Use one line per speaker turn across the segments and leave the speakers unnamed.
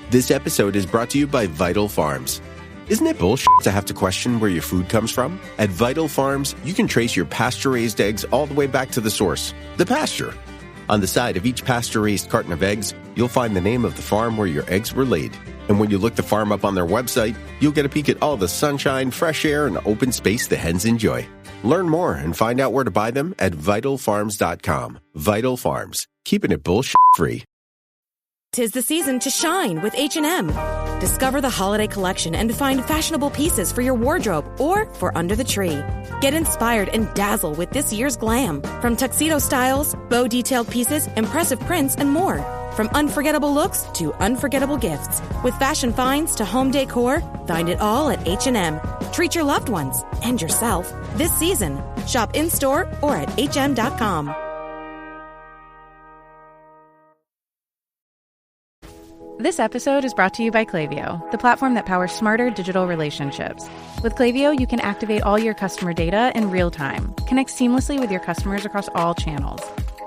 This episode is brought to you by Vital Farms. Isn't it bullshit to have to question where your food comes from? At Vital Farms, you can trace your pasture-raised eggs all the way back to the source, the pasture. On the side of each pasture-raised carton of eggs, you'll find the name of the farm where your eggs were laid. And when you look the farm up on their website, you'll get a peek at all the sunshine, fresh air, and open space the hens enjoy. Learn more and find out where to buy them at vitalfarms.com. Vital Farms, keeping it bullshit-free.
'Tis the season to shine with H&M. Discover the holiday collection and find fashionable pieces for your wardrobe or for under the tree. Get inspired and dazzle with this year's glam. From tuxedo styles, bow detailed pieces, impressive prints, and more. From unforgettable looks to unforgettable gifts. With fashion finds to home decor, find it all at H&M. Treat your loved ones and yourself this season. Shop in-store or at hm.com.
This episode is brought to you by Klaviyo, the platform that powers smarter digital relationships. With Klaviyo, you can activate all your customer data in real time, connect seamlessly with your customers across all channels,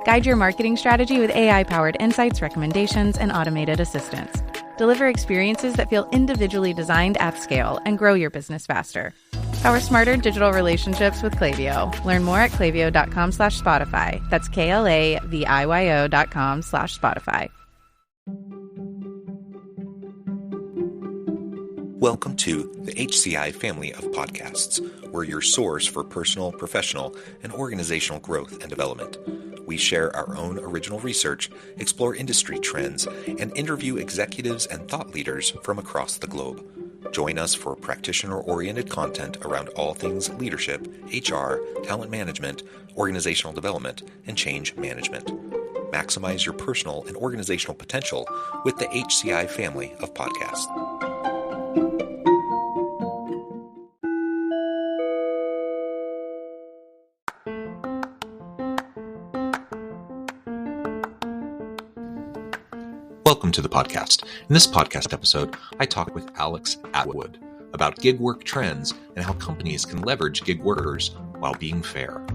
guide your marketing strategy with AI-powered insights, recommendations, and automated assistance, deliver experiences that feel individually designed at scale, and grow your business faster. Power smarter digital relationships with Klaviyo. Learn more at klaviyo.com/Spotify. That's KLAVIYO.com/Spotify.
Welcome to the HCI family of podcasts. We're your source for personal, professional, and organizational growth and development. We share our own original research, explore industry trends, and interview executives and thought leaders from across the globe. Join us for practitioner-oriented content around all things leadership, HR, talent management, organizational development, and change management. Maximize your personal and organizational potential with the HCI family of podcasts. Welcome to the podcast. In this podcast episode, I talk with Alex Atwood about gig work trends and how companies can leverage gig workers while being fair.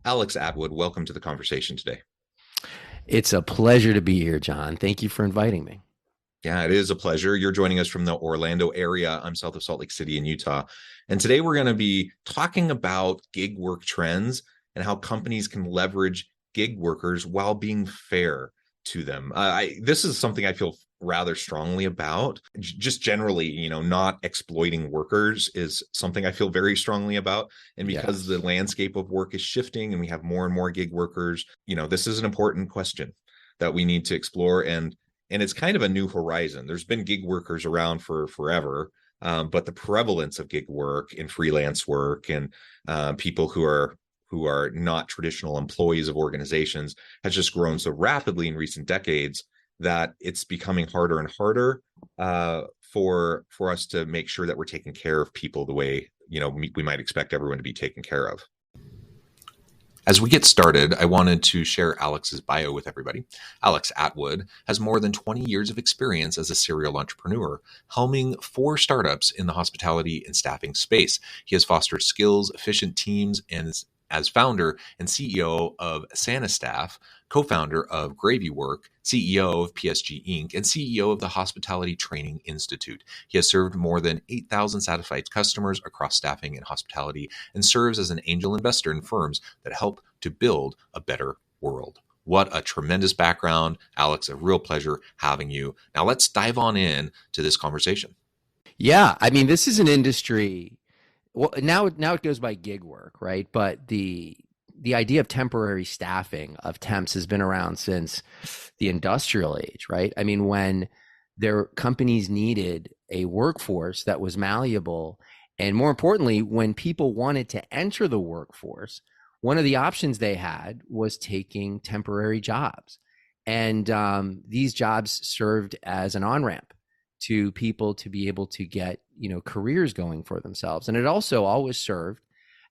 Alex Atwood, welcome to the conversation today.
It's a pleasure to be here, John. Thank you for inviting me.
Yeah, it is a pleasure. You're joining us from the Orlando area. I'm south of Salt Lake City in Utah. And today we're going to be talking about gig work trends and how companies can leverage gig workers while being fair to them. This is something I feel rather strongly about. Just generally, not exploiting workers is something I feel very strongly about. And because the landscape of work is shifting and we have more and more gig workers, this is an important question that we need to explore. And it's kind of a new horizon. There's been gig workers around for forever, but the prevalence of gig work and freelance work and people who are not traditional employees of organizations has just grown so rapidly in recent decades that it's becoming harder and harder for us to make sure that we're taking care of people the way we might expect everyone to be taken care of. As we get started, I wanted to share Alex's bio with everybody. Alex Atwood has more than 20 years of experience as a serial entrepreneur, helming 4 startups in the hospitality and staffing space. He has fostered skills, efficient teams, and as founder and CEO of SaniStaff, co-founder of Gravy Work, CEO of PSG Inc., and CEO of the Hospitality Training Institute. He has served more than 8,000 satisfied customers across staffing and hospitality and serves as an angel investor in firms that help to build a better world. What a tremendous background. Alex, a real pleasure having you. Now let's dive on in to this conversation.
Yeah, this is an industry. Well, now it goes by gig work, right? But the idea of temporary staffing of temps has been around since the industrial age, right? When their companies needed a workforce that was malleable, and more importantly, when people wanted to enter the workforce, one of the options they had was taking temporary jobs. And these jobs served as an on-ramp to people to be able to get, careers going for themselves. And it also always served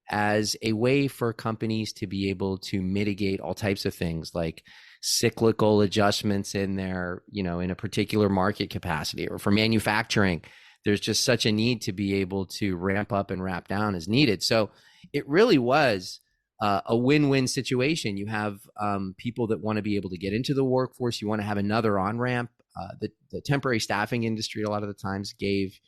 as a way for companies to be able to mitigate all types of things like cyclical adjustments in their, in a particular market capacity. Or for manufacturing, there's just such a need to be able to ramp up and ramp down as needed. So it really was a win-win situation. You have people that want to be able to get into the workforce. You want to have another on-ramp. The temporary staffing industry a lot of the times gave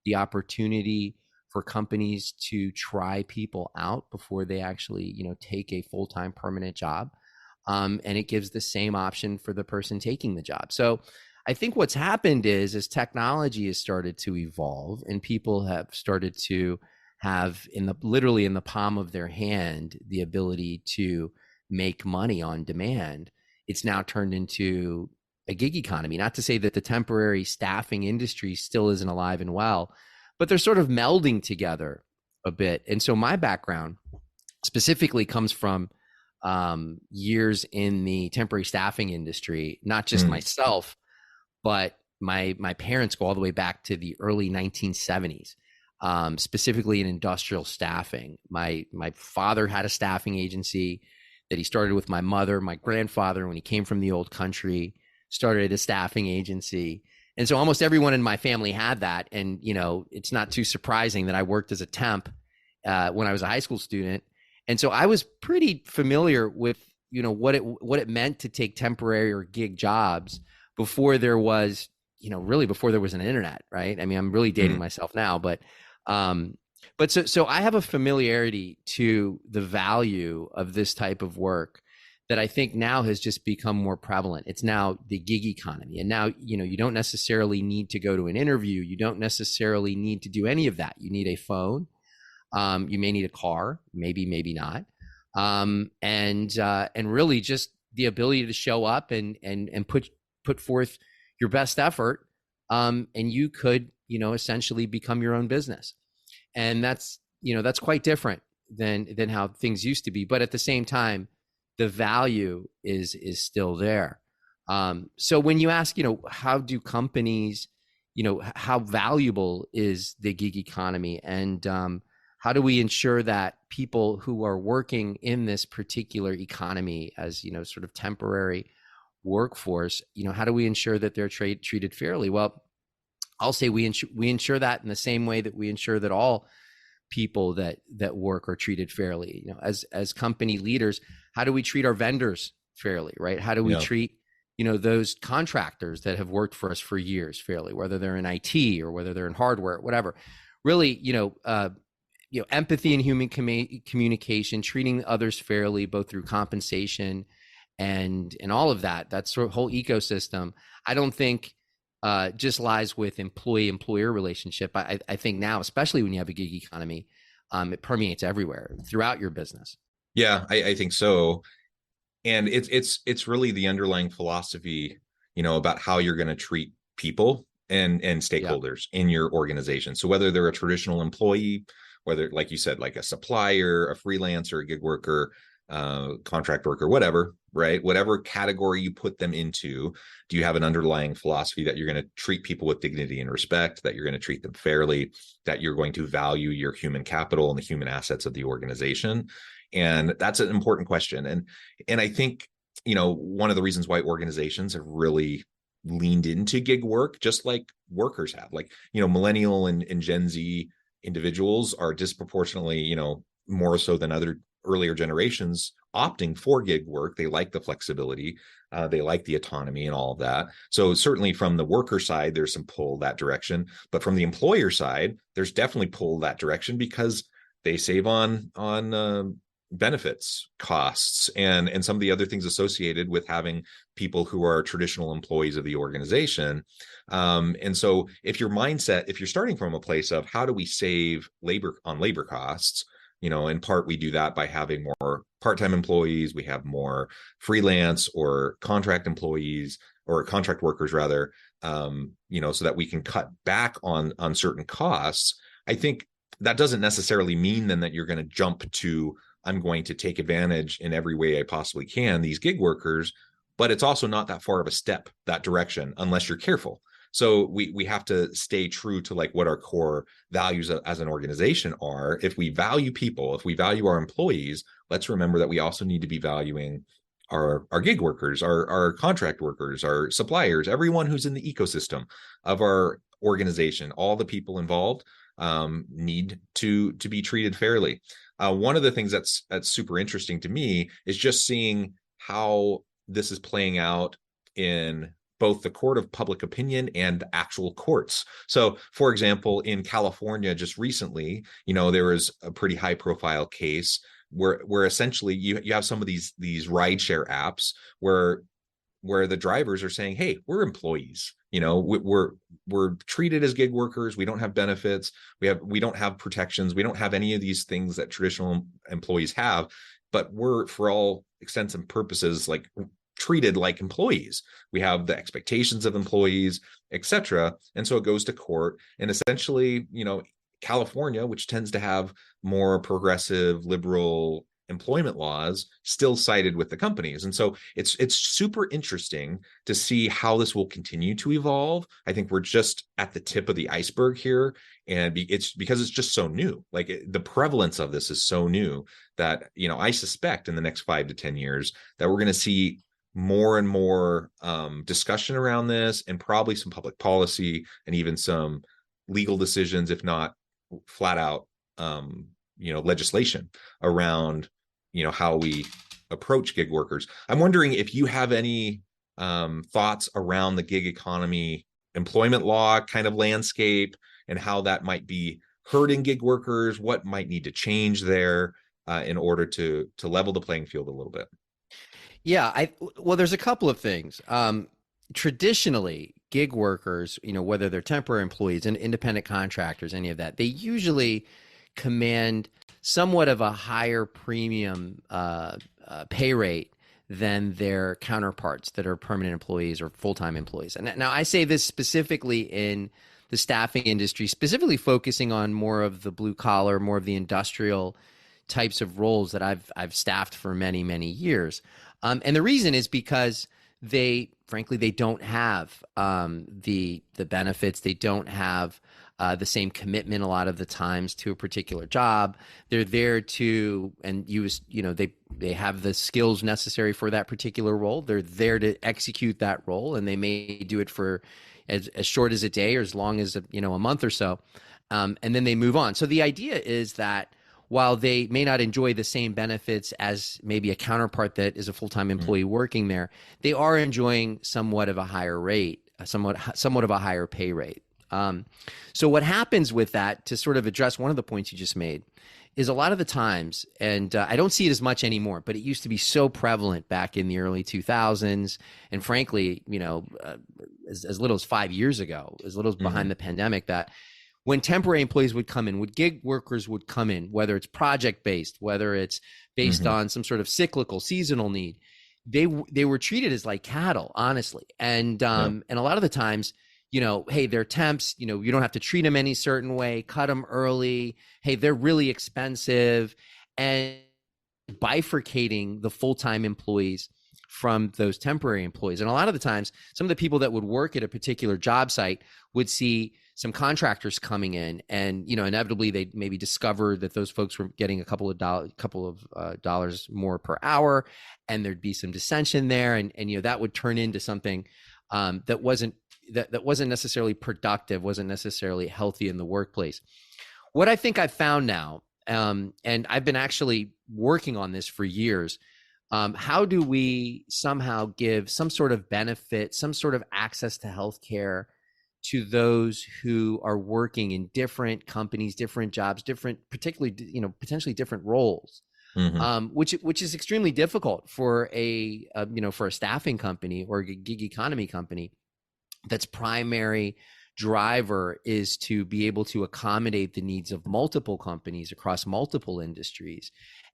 the opportunity for companies to try people out before they actually, take a full-time permanent job. And it gives the same option for the person taking the job. So I think what's happened is, as technology has started to evolve and people have started to have literally in the palm of their hand the ability to make money on demand, it's now turned into a gig economy. Not to say that the temporary staffing industry still isn't alive and well, but they're sort of melding together a bit. And so my background specifically comes from years in the temporary staffing industry, not just myself, but my parents go all the way back to the early 1970s, specifically in industrial staffing. My father had a staffing agency that he started with my mother. My grandfather, when he came from the old country, started a staffing agency. And so almost everyone in my family had that. And, it's not too surprising that I worked as a temp when I was a high school student. And so I was pretty familiar with, what it meant to take temporary or gig jobs before there was, really before there was an internet, right? I mean, I'm really dating myself now, but so I have a familiarity to the value of this type of work that I think now has just become more prevalent. It's now the gig economy. And now, you don't necessarily need to go to an interview. You don't necessarily need to do any of that. You need a phone. You may need a car, maybe not. And really just the ability to show up and put forth your best effort. And you could, essentially become your own business. And that's quite different than how things used to be. But at the same time, the value is still there. So when you ask, how do companies, how valuable is the gig economy, and how do we ensure that people who are working in this particular economy as, sort of temporary workforce, how do we ensure that they're treated fairly? Well, I'll say we ensure that in the same way that we ensure that all people that work are treated fairly. As company leaders, how do we treat our vendors fairly, right? How do we treat, those contractors that have worked for us for years fairly, whether they're in IT or whether they're in hardware, whatever. Really, empathy and human communication, treating others fairly, both through compensation and all of that. That sort of whole ecosystem, I don't think just lies with employee-employer relationship. I think now, especially when you have a gig economy, it permeates everywhere throughout your business.
Yeah, I think so. And it's really the underlying philosophy, about how you're going to treat people and stakeholders in your organization. So whether they're a traditional employee, whether, like you said, like a supplier, a freelancer, a gig worker, contract worker, whatever, right? Whatever category you put them into, do you have an underlying philosophy that you're going to treat people with dignity and respect, that you're going to treat them fairly, that you're going to value your human capital and the human assets of the organization? And that's an important question. And I think, one of the reasons why organizations have really leaned into gig work, just like workers have, like, millennial and Gen Z individuals are disproportionately, more so than other earlier generations, opting for gig work. They like the flexibility, they like the autonomy and all of that. So certainly from the worker side, there's some pull that direction, but from the employer side, there's definitely pull that direction because they save on benefits costs and some of the other things associated with having people who are traditional employees of the organization. And so if you're starting from a place of how do we save labor costs, in part, we do that by having more part-time employees. We have more freelance or contract employees or contract workers rather, so that we can cut back on certain costs. I think that doesn't necessarily mean then that you're going to jump to, I'm going to take advantage in every way I possibly can, these gig workers, but it's also not that far of a step that direction unless you're careful. So we have to stay true to like what our core values as an organization are. If we value people, if we value our employees, let's remember that we also need to be valuing our gig workers, our contract workers, our suppliers, everyone who's in the ecosystem of our organization, all the people involved need to be treated fairly. One of the things that's super interesting to me is just seeing how this is playing out in both the court of public opinion and actual courts. So, for example, in California, just recently, there was a pretty high profile case where essentially you have some of these rideshare apps where the drivers are saying, hey, we're employees, we're treated as gig workers, we don't have benefits, we don't have protections, we don't have any of these things that traditional employees have, but we're, for all extents and purposes, like treated like employees. We have the expectations of employees, etc. And so it goes to court, and essentially, California, which tends to have more progressive liberal employment laws, still sided with the companies. And so it's super interesting to see how this will continue to evolve. I think we're just at the tip of the iceberg here, and it's because it's just so new. Like the prevalence of this is so new that I suspect in the next 5 to 10 years that we're going to see more and more discussion around this, and probably some public policy and even some legal decisions, if not flat out legislation around how we approach gig workers. I'm wondering if you have any thoughts around the gig economy employment law kind of landscape and how that might be hurting gig workers, what might need to change there in order to level the playing field a little bit.
Yeah, well, there's a couple of things. Traditionally, gig workers, whether they're temporary employees and independent contractors, any of that, they usually command somewhat of a higher premium pay rate than their counterparts that are permanent employees or full-time employees. And now I say this specifically in the staffing industry, specifically focusing on more of the blue collar, more of the industrial types of roles that I've staffed for many, many years. And the reason is because frankly, they don't have the benefits. They don't have the same commitment a lot of the times to a particular job. They're there to and use, they have the skills necessary for that particular role. They're there to execute that role, and they may do it for as short as a day or as long as a month or so, and then they move on. So the idea is that while they may not enjoy the same benefits as maybe a counterpart that is a full-time employee working there, they are enjoying somewhat of a higher rate, somewhat of a higher pay rate. So what happens with that, to sort of address one of the points you just made, is a lot of the times, and I don't see it as much anymore, but it used to be so prevalent back in the early 2000s, and frankly, as little as 5 years ago, as little as behind the pandemic, that when temporary employees would come in, when gig workers would come in, whether it's project-based, whether it's based on some sort of cyclical, seasonal need, they were treated as like cattle, honestly. And and a lot of the times, hey, they're temps, you don't have to treat them any certain way, cut them early. Hey, they're really expensive, and bifurcating the full-time employees from those temporary employees. And a lot of the times, some of the people that would work at a particular job site would see some contractors coming in, and inevitably they'd maybe discover that those folks were getting a couple of dollars more per hour, and there'd be some dissension there, and that would turn into something that wasn't necessarily productive, wasn't necessarily healthy in the workplace. What I think I've found now, and I've been actually working on this for years, how do we somehow give some sort of benefit, some sort of access to healthcare to those who are working in different companies, different jobs, different, particularly, potentially different roles, which is extremely difficult for a staffing company or a gig economy company that's primary driver is to be able to accommodate the needs of multiple companies across multiple industries.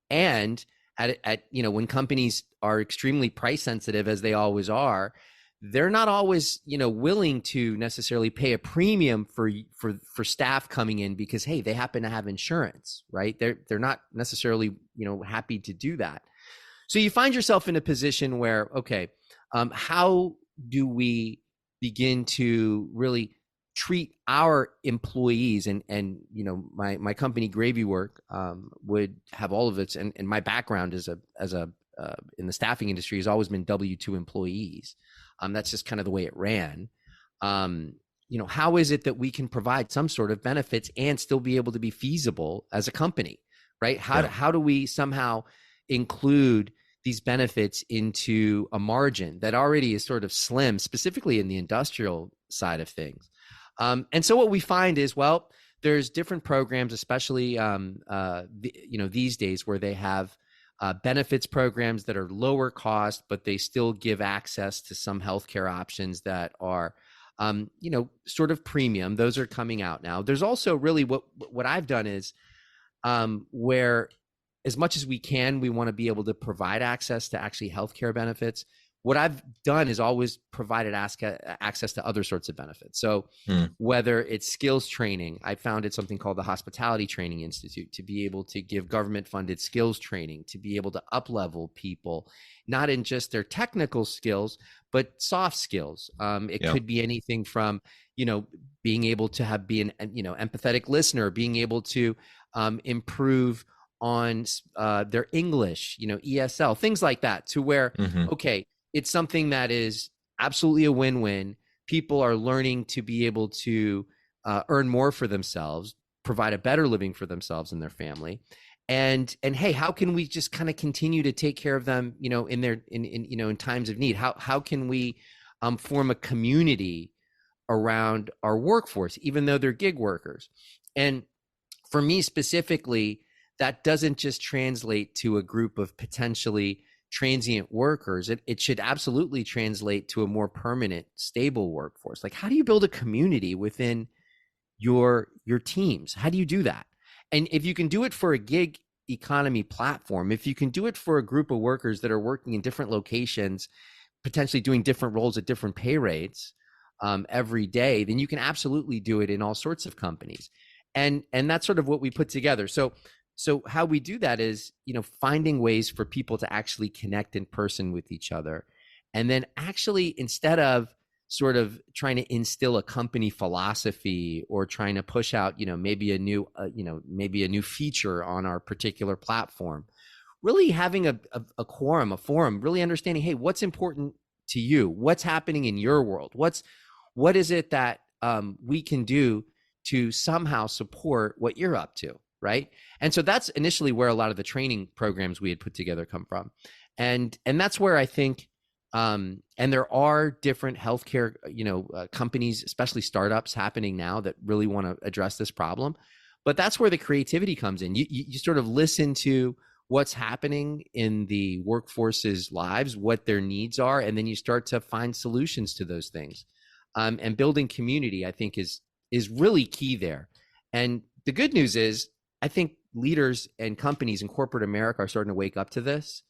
And when companies are extremely price sensitive, as they always are, they're not always, willing to necessarily pay a premium for staff coming in because, hey, they happen to have insurance, right? They're not necessarily, happy to do that. So you find yourself in a position where, okay, how do we begin to really treat our employees? And my company Gravy Work would have all of its, and my background as a in the staffing industry has always been W-2 employees. That's just kind of the way it ran. How is it that we can provide some sort of benefits and still be able to be feasible as a company, right? How do we somehow include these benefits into a margin that already is sort of slim, specifically in the industrial side of things? And so what we find is, well, there's different programs, especially these days, where they have benefits programs that are lower cost, but they still give access to some healthcare options that are sort of premium. Those are coming out now. There's also really what I've done is where, as much as we can, we want to be able to provide access to actually healthcare benefits. What I've done is always provided access to other sorts of benefits. So whether it's skills training, I founded something called the Hospitality Training Institute to be able to give government-funded skills training, to be able to up-level people, not in just their technical skills, but soft skills. It could be anything from, being able to be an empathetic listener, being able to improve on their English, ESL, things like that, to where, okay, it's something that is absolutely a win-win. People are learning to be able to earn more for themselves, provide a better living for themselves and their family. And hey, how can we just kind of continue to take care of them, in times of need? How can we form a community around our workforce, even though they're gig workers? And for me specifically, that doesn't just translate to a group of potentially transient workers. It should absolutely translate to a more permanent, stable workforce. Like, how do you build a community within your teams? How do you do that? And if you can do it for a gig economy platform, if you can do it for a group of workers that are working in different locations, potentially doing different roles at different pay rates every day, then you can absolutely do it in all sorts of companies. And that's sort of what we put together. So how we do that is, finding ways for people to actually connect in person with each other. And then actually, instead of sort of trying to instill a company philosophy or trying to push out, maybe a new feature on our particular platform, really having a quorum, a forum, really understanding, hey, what's important to you? What's happening in your world? What is it that we can do to somehow support what you're up to? Right. And so that's initially where a lot of the training programs we had put together come from. And that's where I think, and there are different healthcare, companies, especially startups happening now that really want to address this problem. But that's where the creativity comes in. You sort of listen to what's happening in the workforce's lives, what their needs are, and then you start to find solutions to those things. And building community, I think, is really key there. And the good news is, I think leaders and companies in corporate America are starting to wake up to this,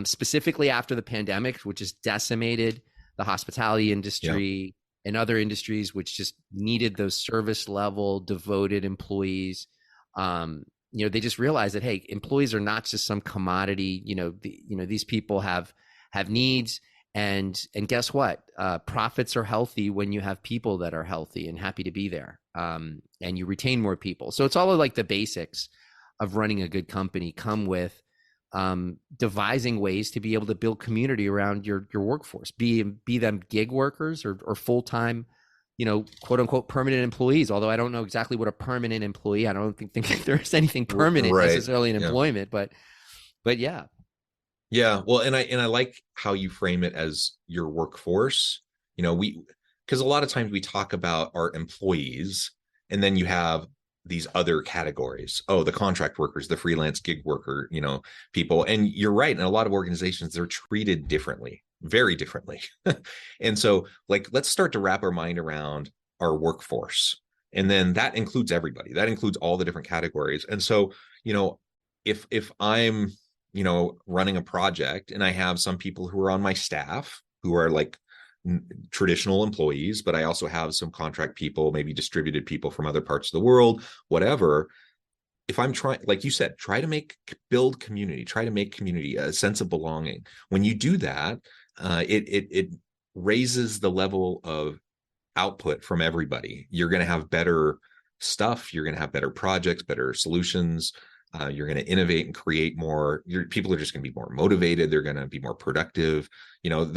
specifically after the pandemic, which has decimated the hospitality industry and other industries, which just needed those service level, devoted employees. They just realized that, hey, employees are not just some commodity. These people have needs, and guess what? Profits are healthy when you have people that are healthy and happy to be there. And you retain more people. So it's all of like the basics of running a good company come with devising ways to be able to build community around your workforce, be them gig workers or full-time, quote unquote permanent employees. Although I don't know exactly what a permanent employee, I don't think there's anything permanent necessarily in employment, but yeah.
Yeah. Well, and I like how you frame it as your workforce. Because a lot of times we talk about our employees, and then you have these other categories. Oh, the contract workers, the freelance gig worker, people. And you're right. In a lot of organizations, they're treated differently, very differently. And so, let's start to wrap our mind around our workforce. And then that includes everybody. That includes all the different categories. And so, if I'm, running a project and I have some people who are on my staff who are like traditional employees, but I also have some contract people, maybe distributed people from other parts of the world, whatever. If I'm trying, like you said, try to build community, try to make community, a sense of belonging. When you do that, it raises the level of output from everybody. You're going to have better stuff. You're going to have better projects, better solutions. You're going to innovate and create more. Your people are just going to be more motivated. They're going to be more productive.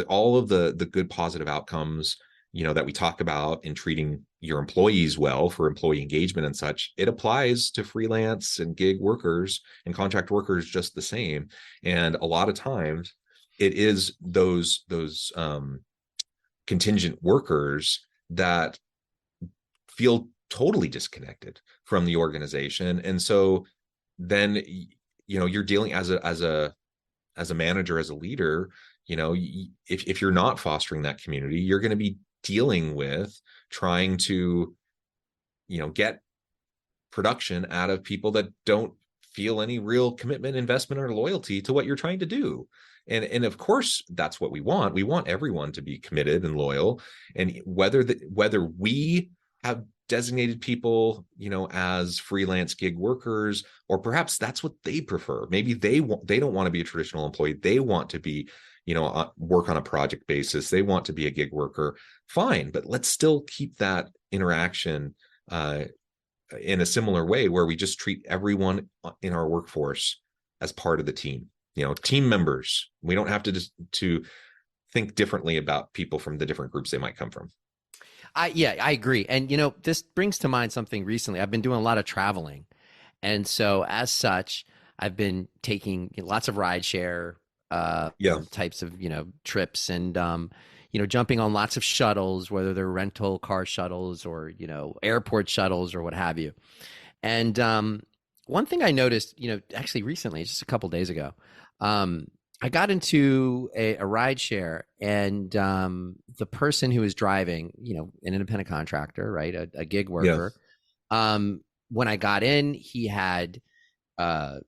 All of the good positive outcomes, that we talk about in treating your employees well for employee engagement and such, it applies to freelance and gig workers and contract workers just the same. And a lot of times it is those contingent workers that feel totally disconnected from the organization. And so then, you're dealing as a manager, as a leader, if you're not fostering that community, you're going to be dealing with trying to, get production out of people that don't feel any real commitment, investment, or loyalty to what you're trying to do. And of course, that's what we want. We want everyone to be committed and loyal. And whether we have designated people, as freelance gig workers, or perhaps that's what they prefer. Maybe they don't want to be a traditional employee. They want to be, work on a project basis. They want to be a gig worker. Fine, but let's still keep that interaction in a similar way, where we just treat everyone in our workforce as part of the team. Team members. We don't have to think differently about people from the different groups they might come from.
I agree. And, this brings to mind something recently. I've been doing a lot of traveling. And so as such, I've been taking lots of rideshare types of, trips, and, jumping on lots of shuttles, whether they're rental car shuttles or, airport shuttles or what have you. And one thing I noticed, actually recently, just a couple days ago, I got into a ride share, and the person who was driving, an independent contractor, right, a gig worker. Yeah. When I got in, he had hand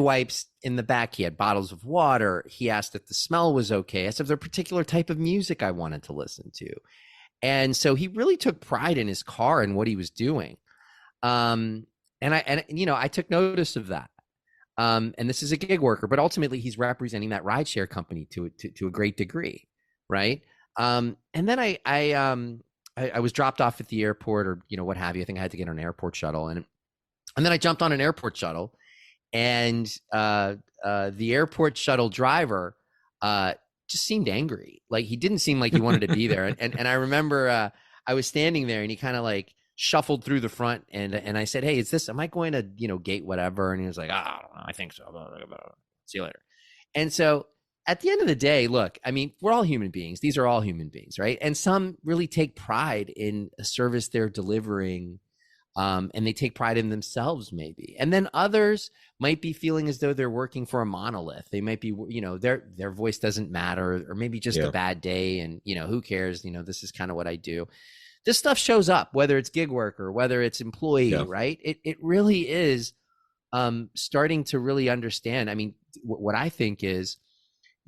wipes in the back. He had bottles of water. He asked if the smell was okay. I asked if there was a particular type of music I wanted to listen to. And so he really took pride in his car and what he was doing. And I took notice of that. And this is a gig worker, but ultimately he's representing that rideshare company to a great degree, right? And then I was dropped off at the airport, or what have you. I think I had to get on an airport shuttle, and then I jumped on an airport shuttle, and the airport shuttle driver just seemed angry. Like, he didn't seem like he wanted to be there. And I remember I was standing there, and he kind of shuffled through the front, and I said, "Hey, am I going to, gate whatever?" And he was like, "I don't know, I think so. See you later." And so at the end of the day, look, I mean, we're all human beings. These are all human beings, right? And some really take pride in a service they're delivering, and they take pride in themselves, maybe. And then others might be feeling as though they're working for a monolith. They might be, their voice doesn't matter, or maybe just a bad day, and who cares? This is kind of what I do. This stuff shows up, whether it's gig worker, whether it's employee, right? It really is starting to really understand. I mean, what I think is,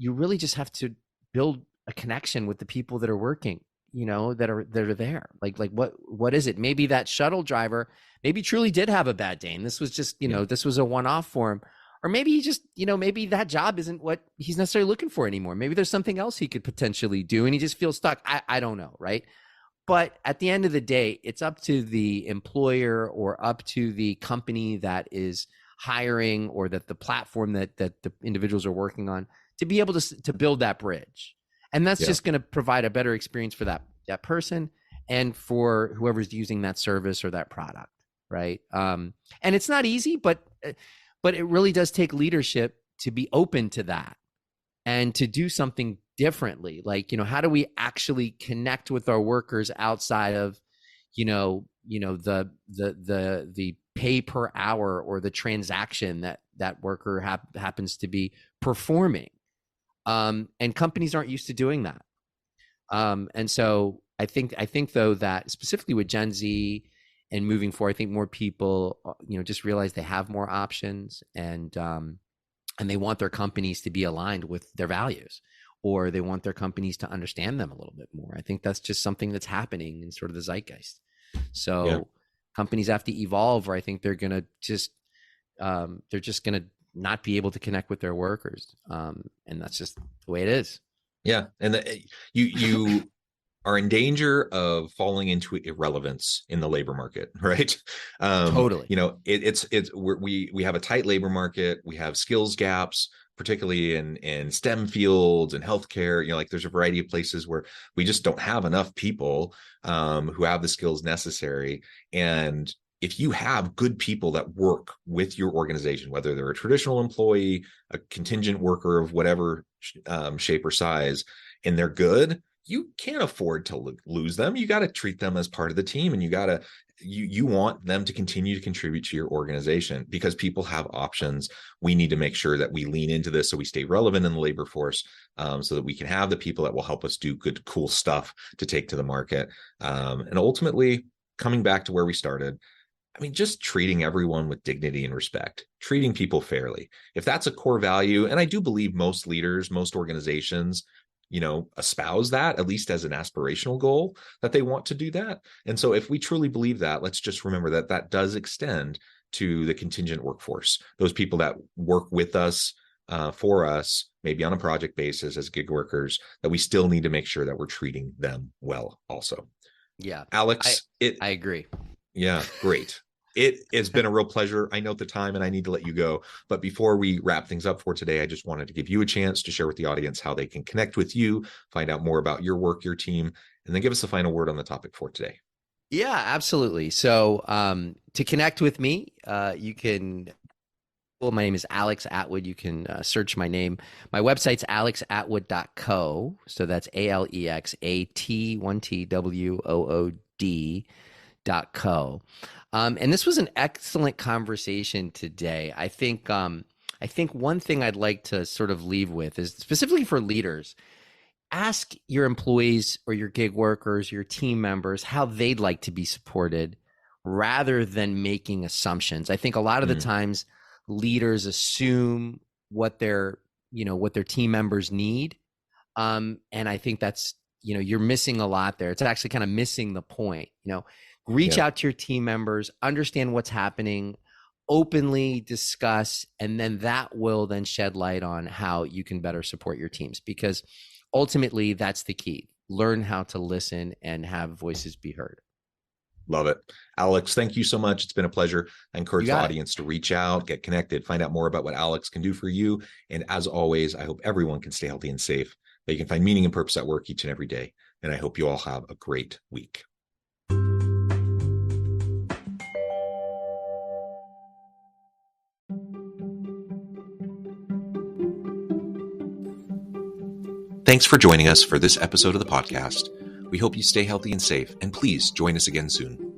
you really just have to build a connection with the people that are working, that are there. Like what is it? Maybe that shuttle driver maybe truly did have a bad day, and this was just, this was a one-off for him. Or maybe he just, maybe that job isn't what he's necessarily looking for anymore. Maybe there's something else he could potentially do, and he just feels stuck. I don't know, right? But at the end of the day, it's up to the employer, or up to the company that is hiring, or that the platform that the individuals are working on, to be able to build that bridge. And that's just going to provide a better experience for that person, and for whoever's using that service or that product, right? And it's not easy, but it really does take leadership to be open to that and to do something differently. Like, how do we actually connect with our workers outside of, the pay per hour, or the transaction that worker happens to be performing? And companies aren't used to doing that. And so I think though, that specifically with Gen Z and moving forward, I think more people, just realize they have more options, and they want their companies to be aligned with their values, or they want their companies to understand them a little bit more. I think that's just something that's happening in sort of the zeitgeist. So companies have to evolve, or I think they're going to just, they're just going to not be able to connect with their workers. And that's just the way it is.
Yeah. And you are in danger of falling into irrelevance in the labor market, right?
Totally.
We have a tight labor market. We have skills gaps, particularly in STEM fields and healthcare. Like there's a variety of places where we just don't have enough people who have the skills necessary. And if you have good people that work with your organization, whether they're a traditional employee, a contingent worker of whatever shape or size, and they're good, you can't afford to lose them. You got to treat them as part of the team, and you want them to continue to contribute to your organization because people have options. We need to make sure that we lean into this so we stay relevant in the labor force, so that we can have the people that will help us do good, cool stuff to take to the market. And ultimately, coming back to where we started, just treating everyone with dignity and respect, treating people fairly. If that's a core value, and I do believe most leaders, most organizations, espouse that, at least as an aspirational goal, that they want to do that. And so if we truly believe that, let's just remember that that does extend to the contingent workforce, those people that work with us, for us, maybe on a project basis as gig workers, that we still need to make sure that we're treating them well also.
Yeah.
Alex,
I agree.
Yeah, great. It has been a real pleasure. I know the time and I need to let you go. But before we wrap things up for today, I just wanted to give you a chance to share with the audience how they can connect with you, find out more about your work, your team, and then give us the final word on the topic for today.
Yeah, absolutely. So to connect with me, you can, well, my name is Alex Atwood. You can search my name. My website's alexatwood.co. So that's ALEXAT1TWOOD.co. And this was an excellent conversation today. I think one thing I'd like to sort of leave with is specifically for leaders, ask your employees or your gig workers, your team members, how they'd like to be supported rather than making assumptions. I think a lot of the times leaders assume what their team members need. And I think that's, you're missing a lot there. It's actually kind of missing the point. Reach out to your team members, understand what's happening, openly discuss, and then that will then shed light on how you can better support your teams, because ultimately that's the key. Learn how to listen and have voices be heard.
Love it. Alex, thank you so much. It's been a pleasure. I encourage the audience to reach out, get connected, find out more about what Alex can do for you. And as always, I hope everyone can stay healthy and safe, that you can find meaning and purpose at work each and every day. And I hope you all have a great week. Thanks for joining us for this episode of the podcast. We hope you stay healthy and safe, and please join us again soon.